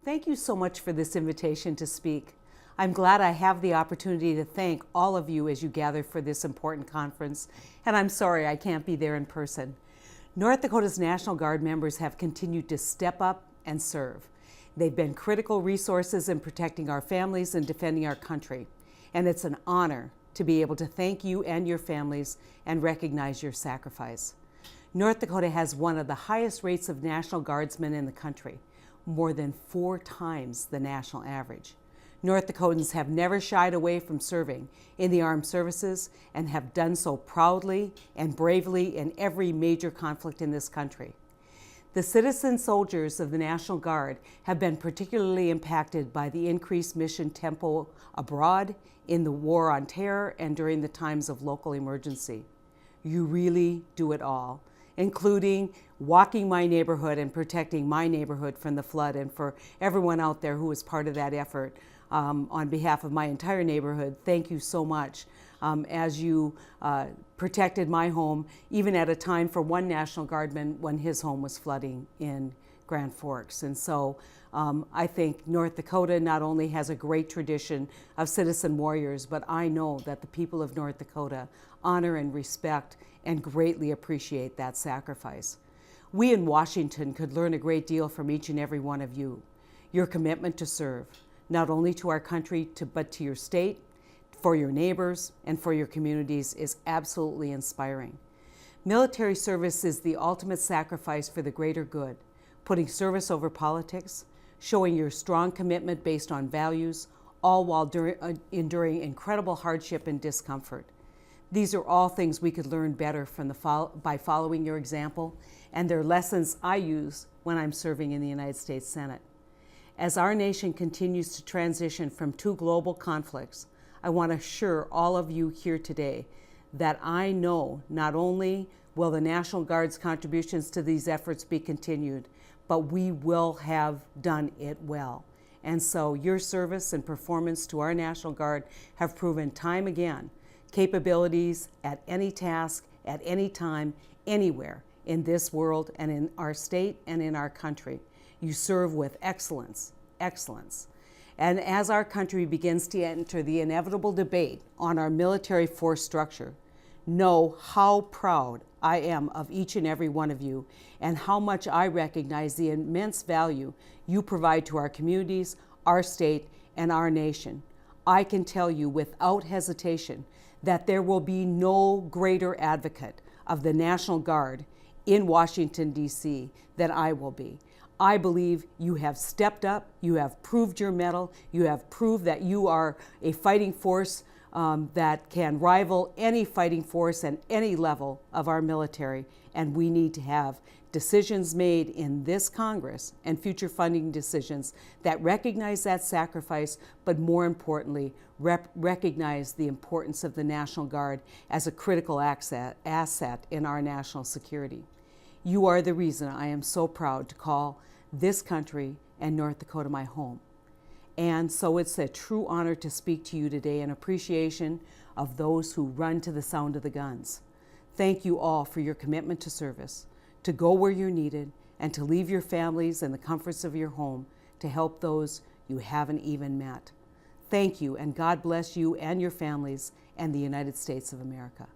Thank you so much for this invitation to speak. I'm glad I have the opportunity to thank all of you as you gather for this important conference, and I'm sorry I can't be there in person. North Dakota's National Guard members have continued to step up and serve. They've been critical resources in protecting our families and defending our country, and it's an honor to be able to thank you and your families and recognize your sacrifice. North Dakota has one of the highest rates of National Guardsmen in the country, more than 4 times the national average. North Dakotans have never shied away from serving in the armed services and have done so proudly and bravely in every major conflict in this country. The citizen soldiers of the National Guard have been particularly impacted by the increased mission tempo abroad, in the war on terror, and during the times of local emergency. You really do it all, including walking my neighborhood and protecting my neighborhood from the flood. And for everyone out there who was part of that effort, on behalf of my entire neighborhood, thank you so much as you protected my home, even at a time for one National Guardman when his home was flooding in Grand Forks. And so I think North Dakota not only has a great tradition of citizen warriors, but I know that the people of North Dakota honor and respect and greatly appreciate that sacrifice. We in Washington could learn a great deal from each and every one of you. Your commitment to serve, not only to our country, but to your state, for your neighbors, and for your communities is absolutely inspiring. Military service is the ultimate sacrifice for the greater good, putting service over politics, showing your strong commitment based on values, all while enduring incredible hardship and discomfort. These are all things we could learn better from by following your example, and they're lessons I use when I'm serving in the United States Senate. As our nation continues to transition from 2 global conflicts, I want to assure all of you here today that I know not only will the National Guard's contributions to these efforts be continued, but we will have done it well. And so your service and performance to our National Guard have proven time again capabilities at any task, at any time, anywhere in this world and in our state and in our country. You serve with excellence, excellence. And as our country begins to enter the inevitable debate on our military force structure, know how proud I am of each and every one of you and how much I recognize the immense value you provide to our communities, our state, and our nation. I can tell you without hesitation that there will be no greater advocate of the National Guard in Washington, D.C. than I will be. I believe you have stepped up, you have proved your mettle, you have proved that you are a fighting force that can rival any fighting force at any level of our military, and we need to have decisions made in this Congress and future funding decisions that recognize that sacrifice, but more importantly, recognize the importance of the National Guard as a critical asset in our national security. You are the reason I am so proud to call this country and North Dakota my home. And so it's a true honor to speak to you today in appreciation of those who run to the sound of the guns. Thank you all for your commitment to service, to go where you're needed, and to leave your families in the comforts of your home to help those you haven't even met. Thank you, and God bless you and your families and the United States of America.